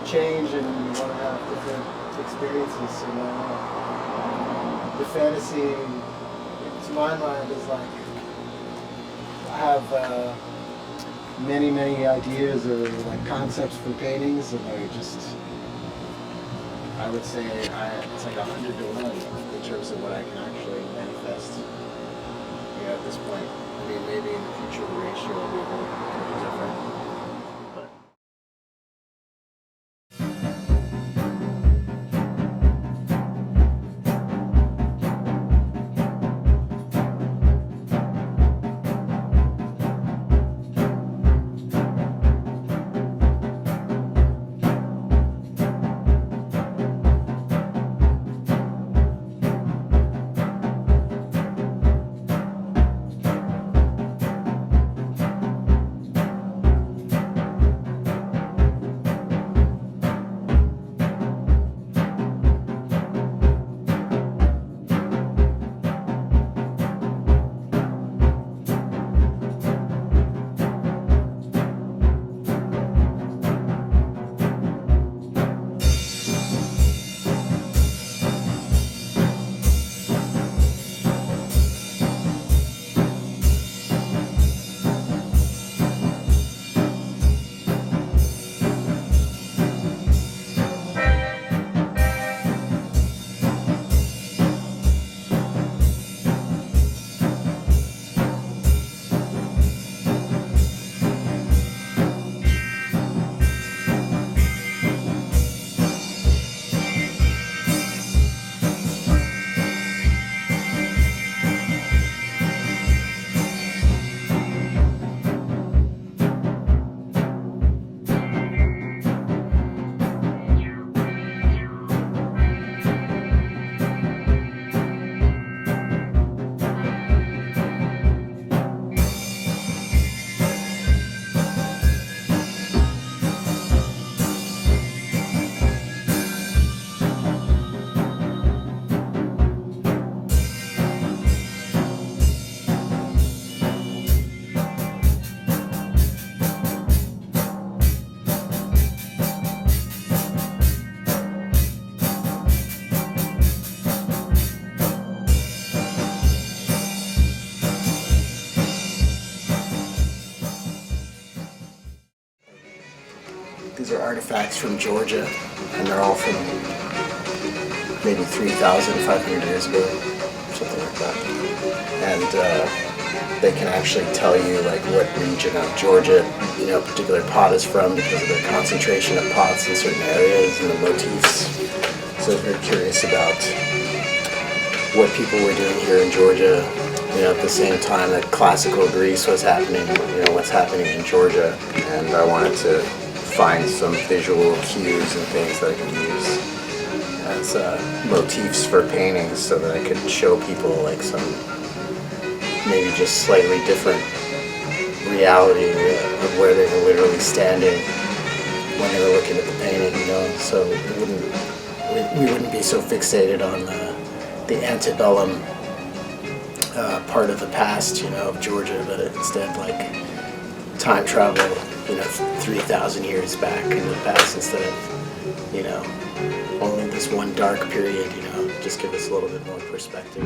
change and you want to have different experiences, you know. The fantasy, to my mind, is like, I have many ideas or like concepts for paintings, and I would say it's like 100 to 1 in terms of what I can actually manifest. Yeah, at this point, I mean, maybe in the future the ratio will be a little different. artifacts from Georgia, and they're all from maybe 3,500 years ago, something like that. And they can actually tell you like what region of Georgia, a particular pot is from because of the concentration of pots in certain areas and the motifs. So I was very curious about what people were doing here in Georgia, at the same time that classical Greece was happening, what's happening in Georgia. And I wanted to find some visual cues and things that I could use as motifs for paintings so that I could show people like some maybe just slightly different reality of where they were literally standing when they were looking at the painting, so we wouldn't be so fixated on the antebellum part of the past, of Georgia, but instead like time travel, 3,000 years back into the past instead of, only this one dark period, just give us a little bit more perspective.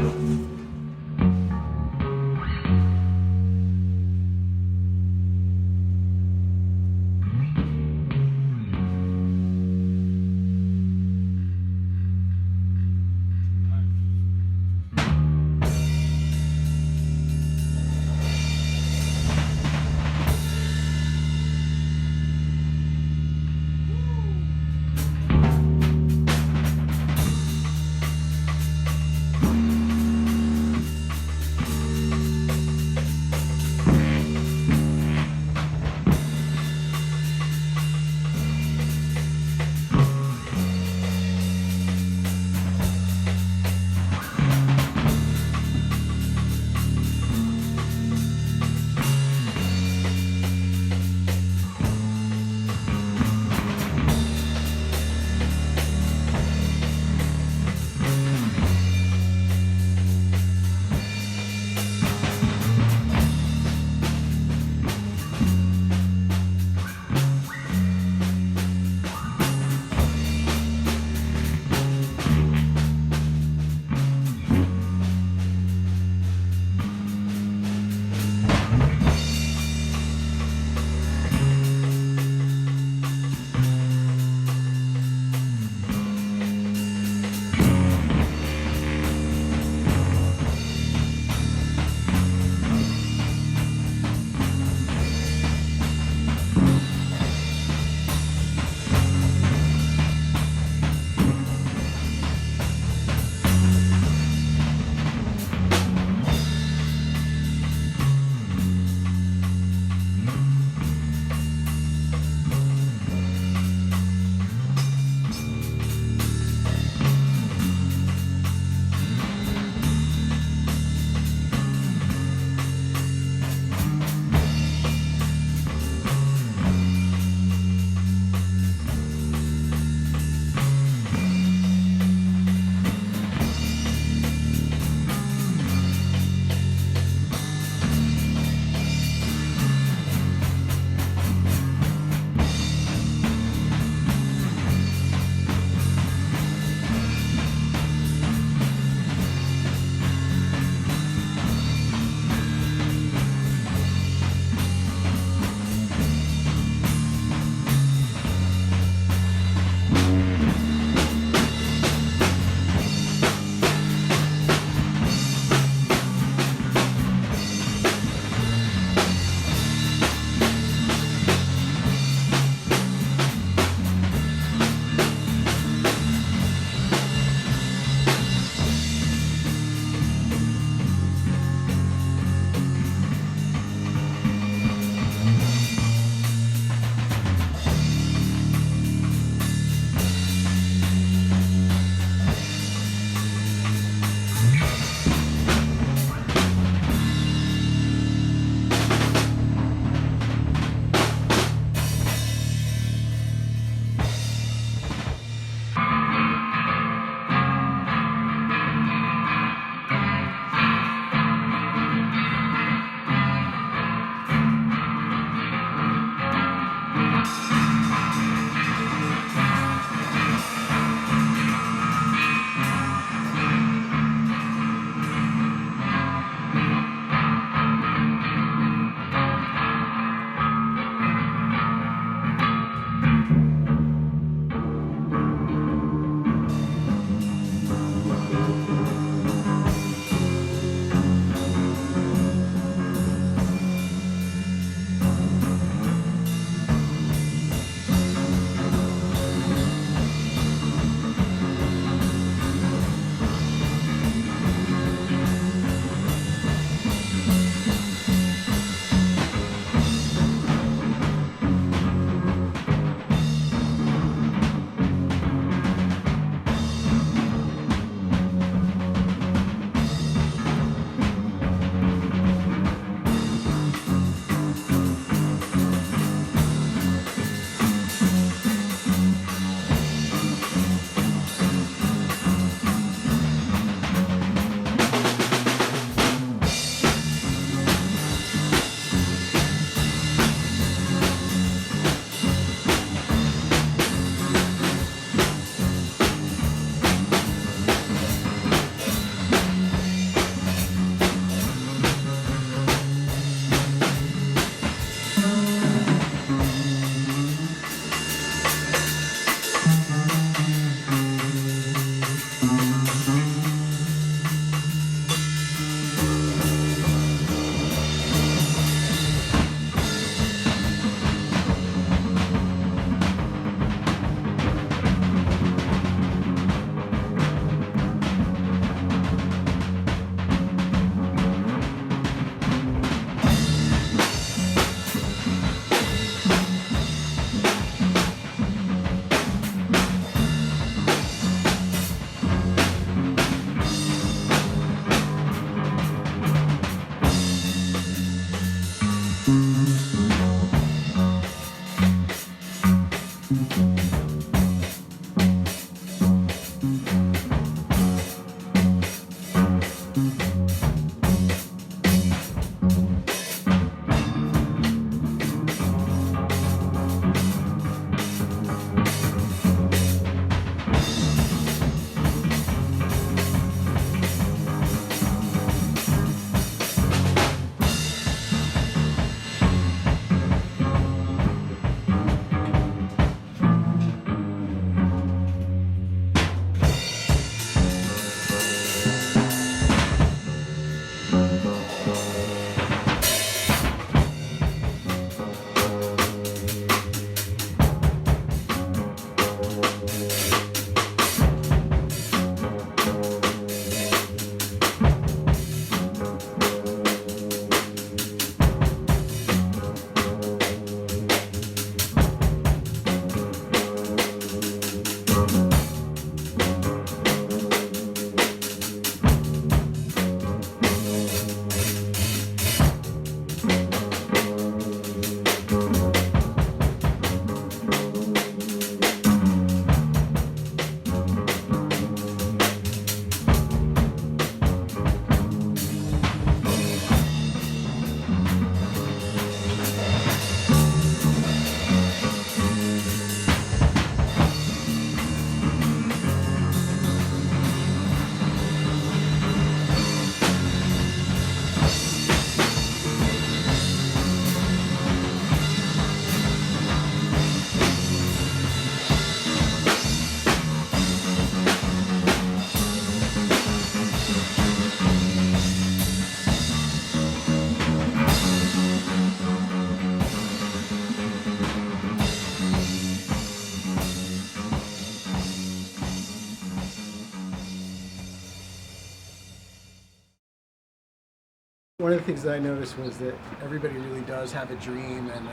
one of the things that I noticed was that everybody really does have a dream, and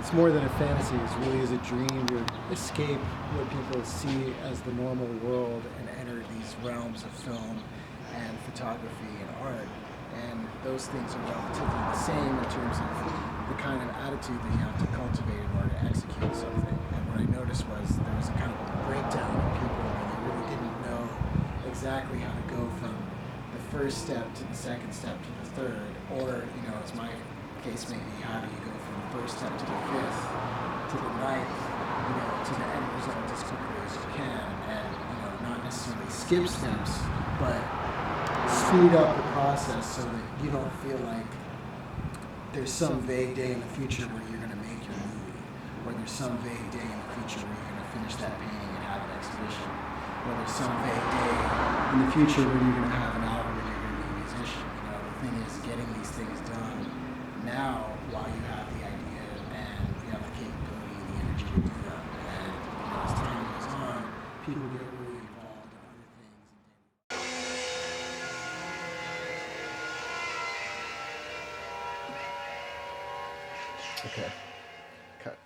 it's more than a fantasy. It really is a dream to escape what people see as the normal world and enter these realms of film and photography and art. And those things are relatively the same in terms of the kind of attitude that you have to cultivate in order to execute something. And what I noticed was there was a kind of breakdown in people where they really didn't know exactly how to go from the first step to the second step to the third, or, as my case may be, how do you go from the first step to the fifth to the ninth, to the end result as quickly as you can, and, not necessarily skip steps, but speed up the process so that you don't feel like there's some vague day in the future where you're going to make your movie, or there's some vague day in the future where you're going to finish that painting and have an exhibition, or there's some vague day in the future where you're going to have an album and you're going to be a musician. The thing is getting these things done now while you have the idea and you have the capability and the energy to do them. And as time goes on, people get really involved in other things. Okay. Cut.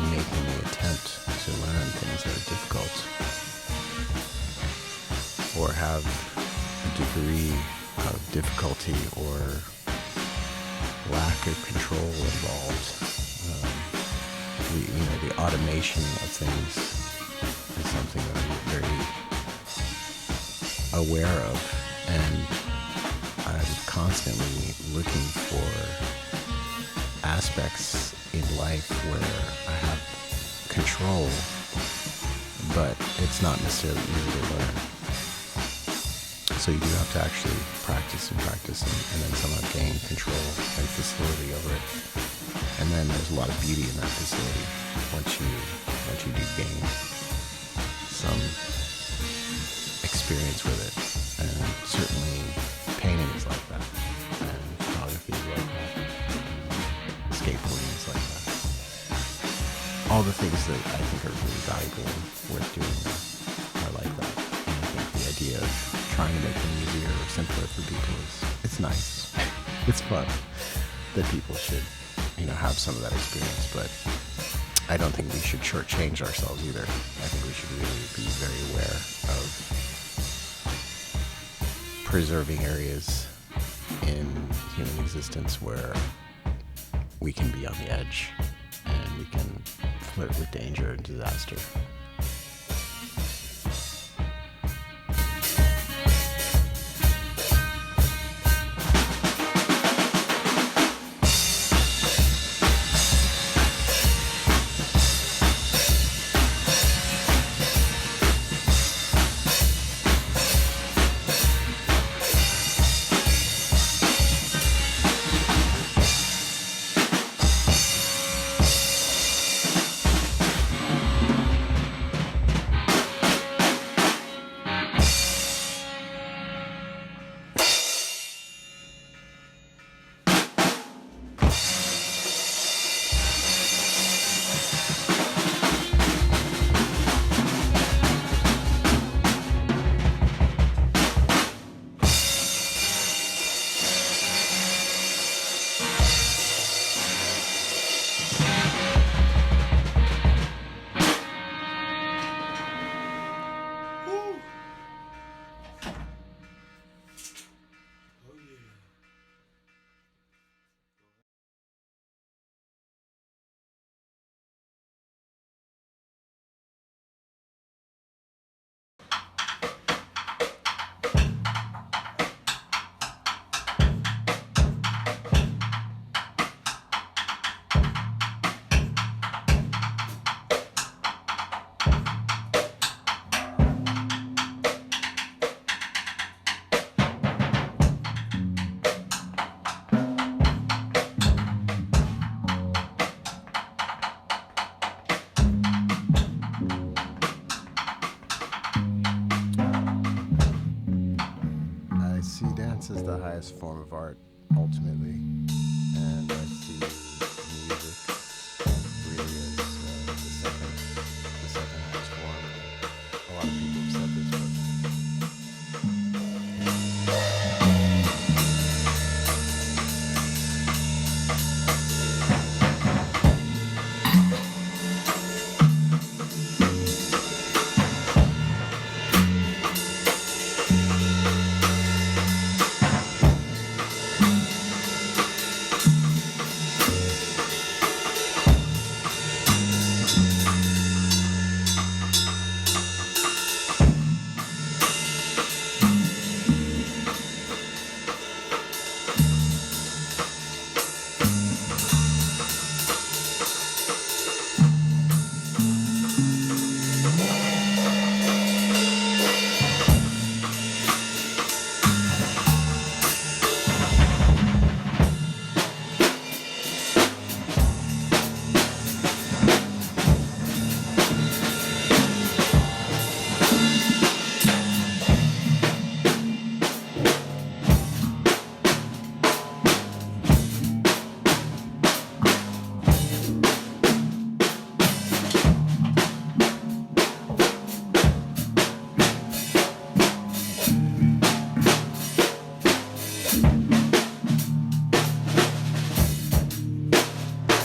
Making the attempt to learn things that are difficult or have a degree of difficulty or lack of control involved. The automation of things is something that I'm very aware of, and I'm constantly looking for aspects in life where I have control, but it's not necessarily easy to learn. So you do have to actually practice and then somehow gain control and facility over it. And then there's a lot of beauty in that facility once you do gain some experience with it. And certainly painting is like that, and photography is like that. Skateboarding is like that. All the things that I think are really valuable and worth doing are like that. And I think the idea of trying to make them easier or simpler for people it's nice. It's fun that people should, have some of that experience, but I don't think we should shortchange ourselves either. I think we should really be very aware of preserving areas in human existence where we can be on the edge and we can flirt with danger and disaster. highest form of art ultimately, and I see music really as the second highest form. A lot of people have said this, but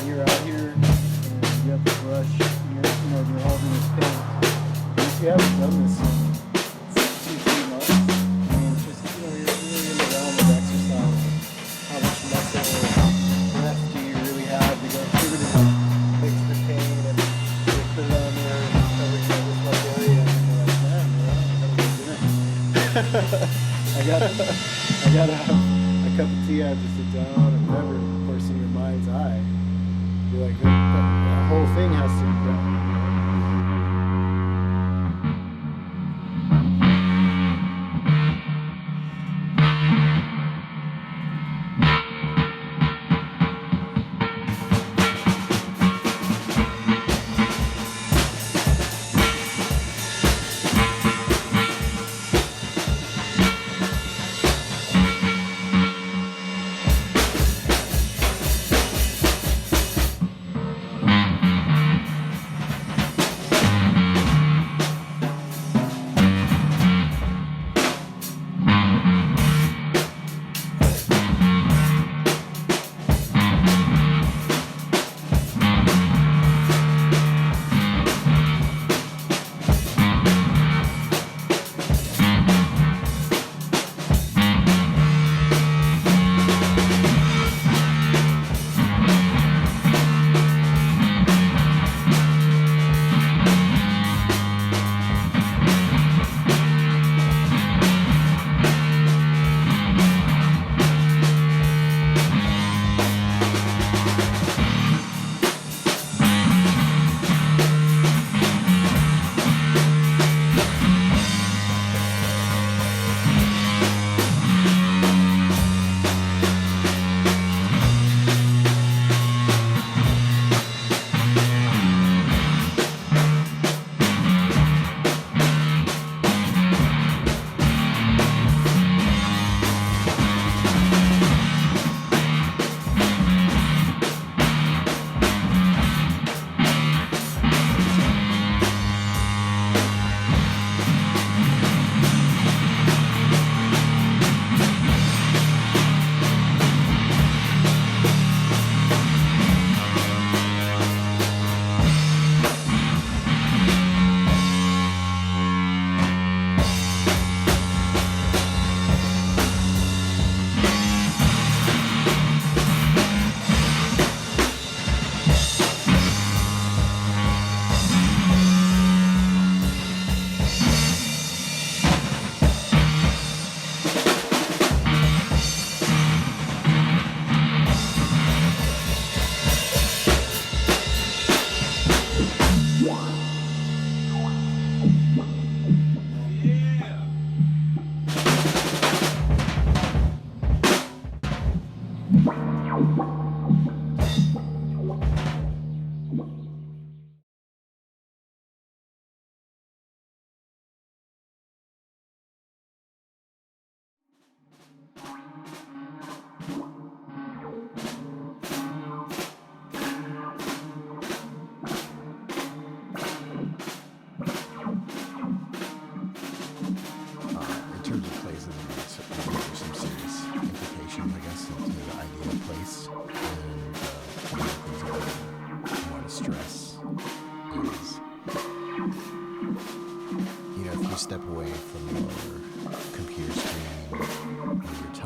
you're out here and you have the brush, and you're holding this paint. If you haven't done this in 2-3 months, I mean, just, you're really in the realm of exercise. How much muscle breath do you really have to go through to mix the paint and you put it on there and cover this much area, and you're like, man, I gotta have a cup of tea. I have to sit down and whatever. Of course, in your mind's eye, you're like, that whole thing has to be done.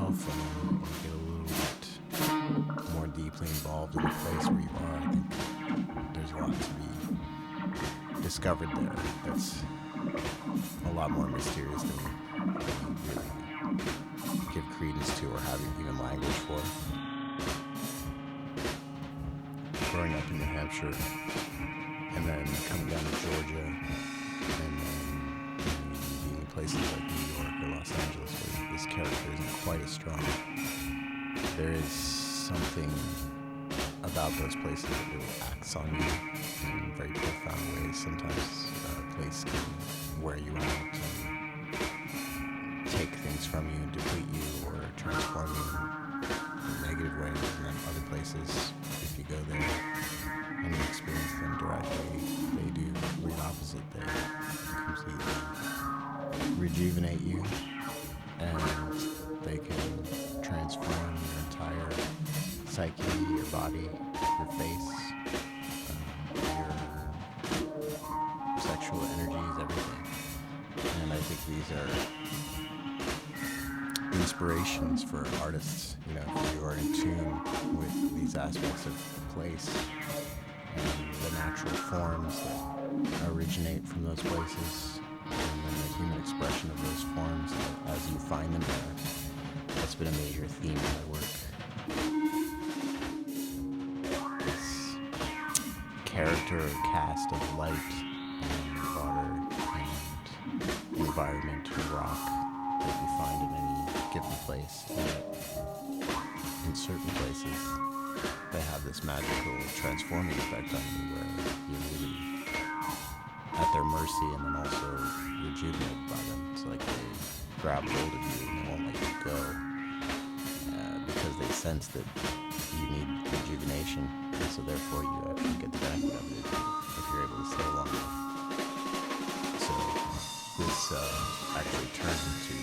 yourself and get a little bit more deeply involved in the place where you are, I think there's a lot to be discovered there that's a lot more mysterious than you really give credence to or have even language for. Growing up in New Hampshire and then coming down to Georgia and then being in places like New York or Los Angeles where this character isn't quite as strong, there is something about those places that really acts on you in very profound ways. Sometimes a place can wear you out and take things from you and deplete you or transform you in negative ways, and then other places, if you go there and you experience them directly, they do the complete opposite. They completely rejuvenate you, and they can transform your entire psyche, your body, your face, your sexual energies, everything. And I think these are inspirations for artists, if you are in tune with these aspects of the place and the natural forms that originate from those places, and then the human expression of those forms as you find them there. That's been a major theme in my work. This character or cast of light and water and environment or rock that you find in any given place. In certain places, they have this magical transforming effect on you where you're really at their mercy and then also rejuvenated by them. It's like they grab hold of you and they won't let you go because they sense that you need rejuvenation, and so therefore you actually get the benefit of it if you're able to stay long enough. So this actually turned into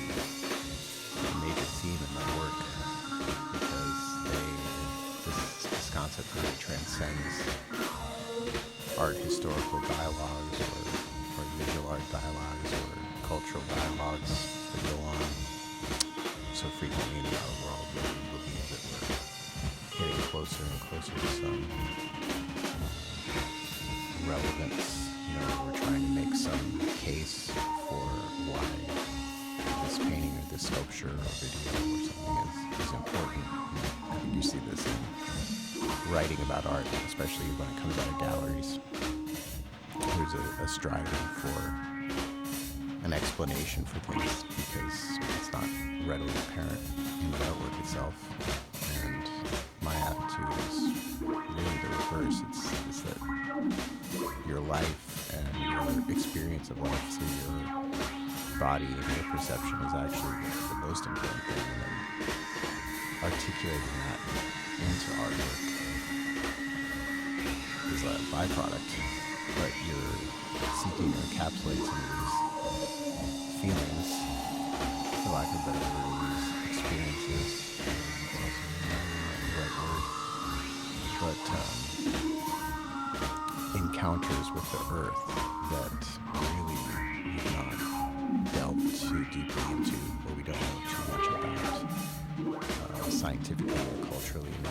a major theme in my work because this concept really transcends art historical dialogues or visual art dialogues or cultural dialogues that go on so frequently in the art world. We believe that we're getting closer and closer to some relevance. We're trying to make some case for why this painting or this sculpture or video or something is important. I think you see this in writing about art, especially when it comes out of galleries. There's a striving for an explanation for things because it's not readily apparent in the artwork itself. And my attitude is really the reverse. It's that your life and your experience of life through your body and your perception is actually the most important thing, and then articulating that into artwork is a byproduct, but you're seeking to encapsulate some of these feelings, for lack of a better word, these experiences. It's also the right word, but encounters with the earth that really we've not delved too deeply into, or we don't know too much about scientifically or culturally in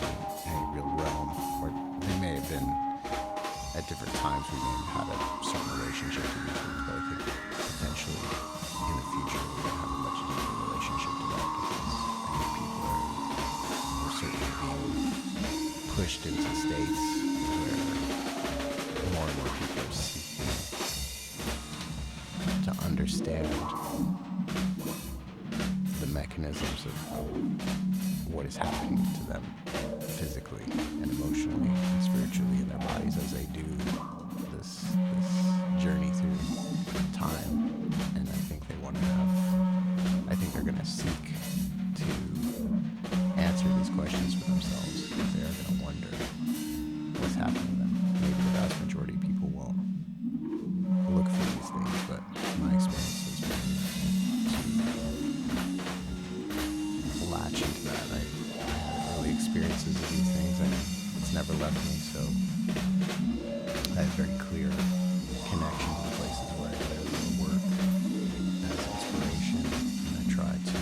any real realm, or they may have been at different times we may have had a certain relationship to these things, but I think potentially in the future we're going to have a much deeper relationship to that because I think people are certainly being pushed into states where more and more people are seeking to understand the mechanisms of what is happening to them physically and emotionally and spiritually in their bodies as they do this journey through time. And I think they're going to seek to answer these questions for themselves because they are going to wonder what's happening to them. Maybe the vast majority of people won't look for these things, but my experience has been to latch into that. I had early experiences of these things and it's never left me, so I have very clear connection to the places where I live and work as inspiration, and I try to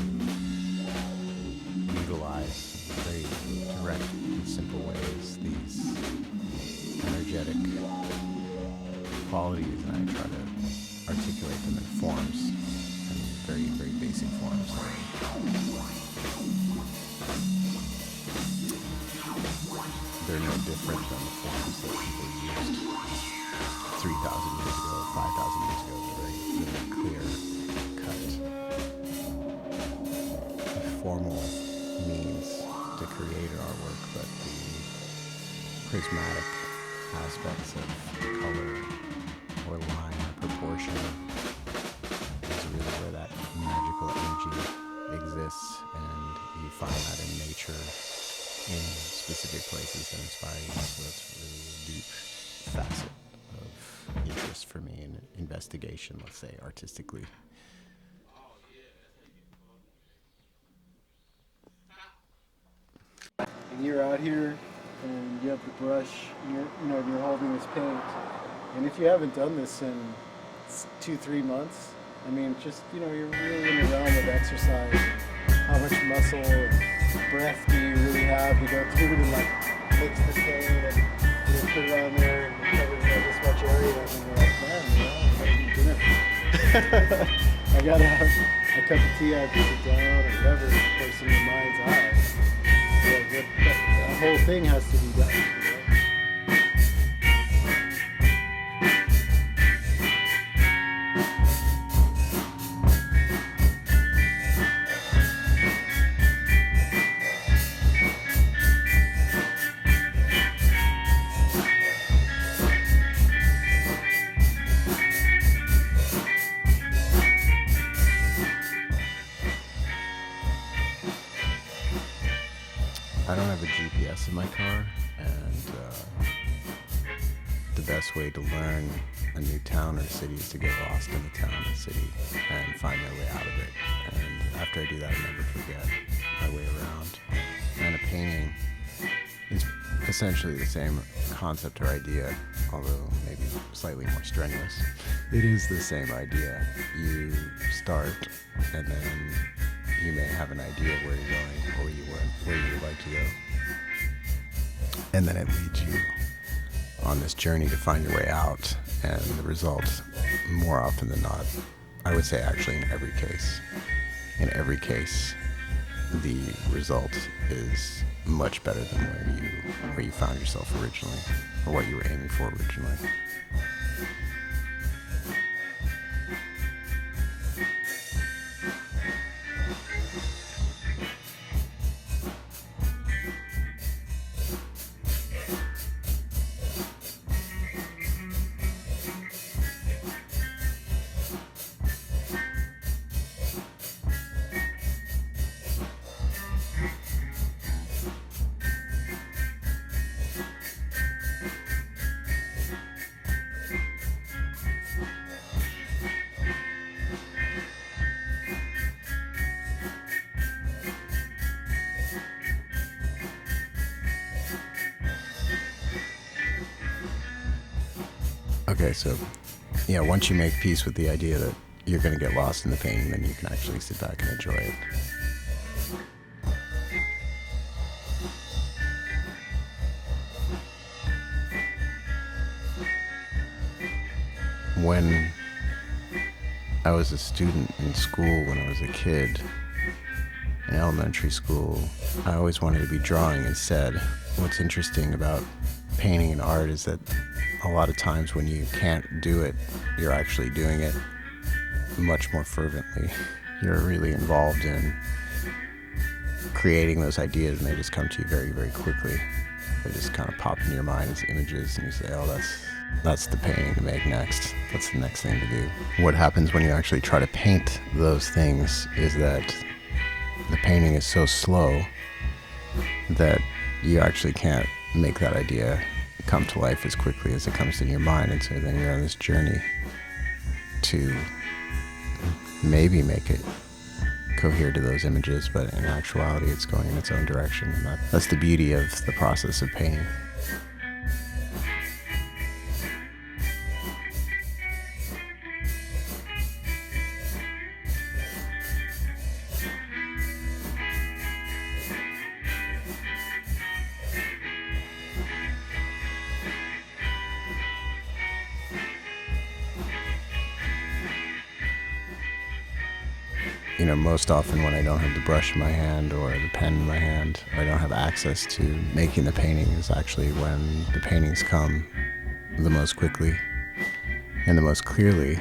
very direct and simple ways these energetic qualities, and I try to articulate them in forms, and very, very basic forms. They're no different than the forms that people used 3,000 years ago, 5,000 years ago. They're very, very clear cut formal means to create artwork, but the prismatic aspects of color or line or proportion is really where that magical energy exists, and you find that in nature in specific places that inspire you. So that's really a deep facet of interest for me in investigation, let's say, artistically. And you're out here and you have the brush, and you're holding this paint. And if you haven't done this in 2-3 months, I mean, just, you're really in the realm of exercise. How much muscle and breath do you really have to go through to like mix the paint and put it on there and cover this much area, and you're like, man, I gotta eat dinner. I gotta have a cup of tea, I have to sit down, or whatever, place in your mind's eye. That whole thing has to be done. I don't have a GPS in my car, and the best way to learn a new town or city is to get lost in the town or city and find my way out of it. And after I do that, I never forget my way around. And a painting is essentially the same concept or idea, although maybe slightly more strenuous. It is the same idea. You start, and then you may have an idea of where you're going or where you would like to go. And then it leads you on this journey to find your way out. And the result, more often than not, I would say actually in every case, the result is much better than where you found yourself originally, or what you were aiming for originally. Okay, so yeah, once you make peace with the idea that you're going to get lost in the painting, then you can actually sit back and enjoy it. When I was a student in school, when I was a kid in elementary school, I always wanted to be drawing instead. What's interesting about painting and art is that a lot of times when you can't do it, you're actually doing it much more fervently. You're really involved in creating those ideas, and they just come to you very, very quickly. They just kind of pop into your mind as images, and you say, oh, that's the painting to make next. That's the next thing to do. What happens when you actually try to paint those things is that the painting is so slow that you actually can't make that idea come to life as quickly as it comes in your mind. And so then you're on this journey to maybe make it cohere to those images, but in actuality it's going in its own direction. And that's the beauty of the process of painting. most often when I don't have the brush in my hand or the pen in my hand, or I don't have access to making the painting, is actually when the paintings come the most quickly and the most clearly.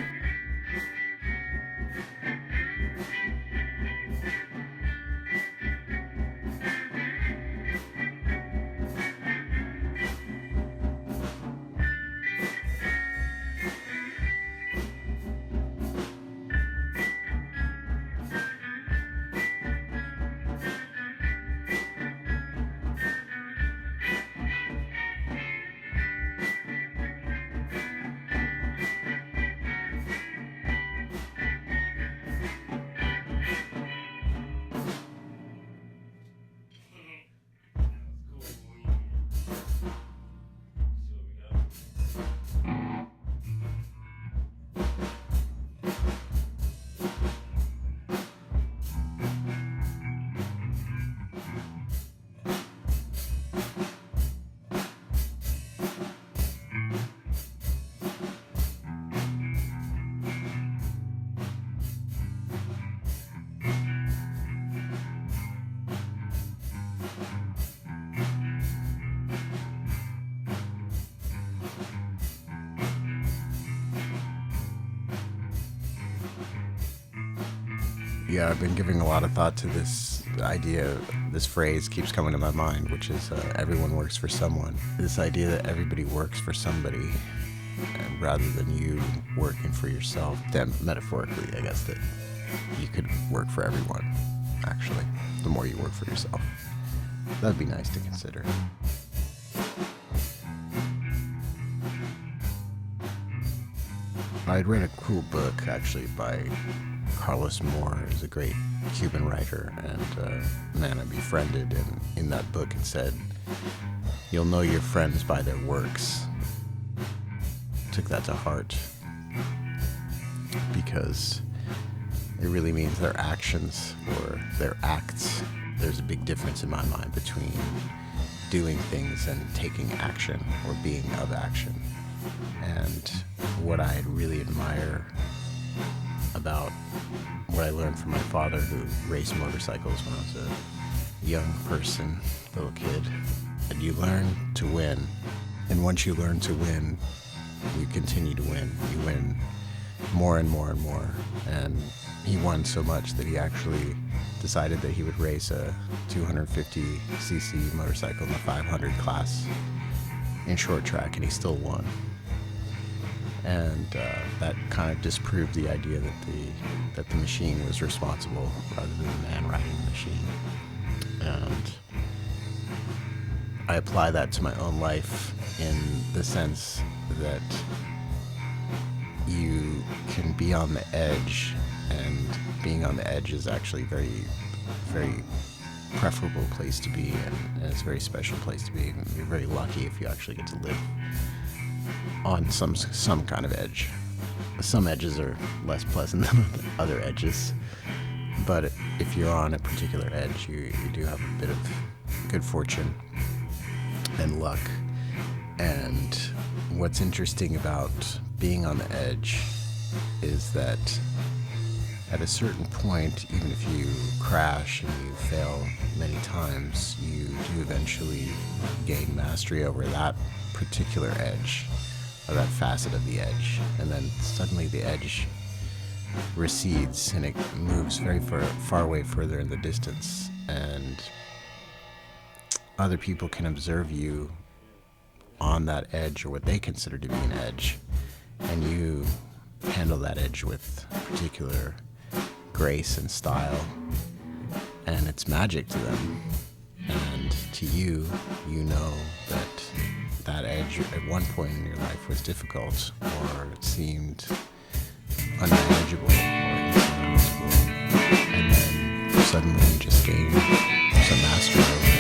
Yeah, I've been giving a lot of thought to this idea. This phrase keeps coming to my mind, which is everyone works for someone. This idea that everybody works for somebody, and rather than you working for yourself. Then metaphorically, I guess, that you could work for everyone, actually, the more you work for yourself. That'd be nice to consider. I'd read a cool book, actually, by Carlos Moore. Is a great Cuban writer and man I befriended, and in that book it said, "You'll know your friends by their works." Took that to heart because it really means their actions or their acts. There's a big difference in my mind between doing things and taking action or being of action. And what I really admire about what I learned from my father, who raced motorcycles when I was a young person, little kid, and you learn to win. And once you learn to win, you continue to win. You win more and more and more. And he won so much that he actually decided that he would race a 250cc motorcycle in the 500 class in short track, and he still won. And that kind of disproved the idea that the machine was responsible rather than the man riding the machine. And I apply that to my own life in the sense that you can be on the edge, and being on the edge is actually a very, very preferable place to be, and it's a very special place to be. And you're very lucky if you actually get to live on some kind of edge. Some edges are less pleasant than other edges, but if you're on a particular edge, you do have a bit of good fortune and luck. And what's interesting about being on the edge is that at a certain point, even if you crash and you fail many times, you do eventually gain mastery over that particular edge, or that facet of the edge, and then suddenly the edge recedes and it moves very far away further in the distance, and other people can observe you on that edge, or what they consider to be an edge, and you handle that edge with particular grace and style, and it's magic to them. And to you, you know that edge at one point in your life was difficult, or it seemed unmanageable or insurmountable, and then suddenly you just gained some mastery over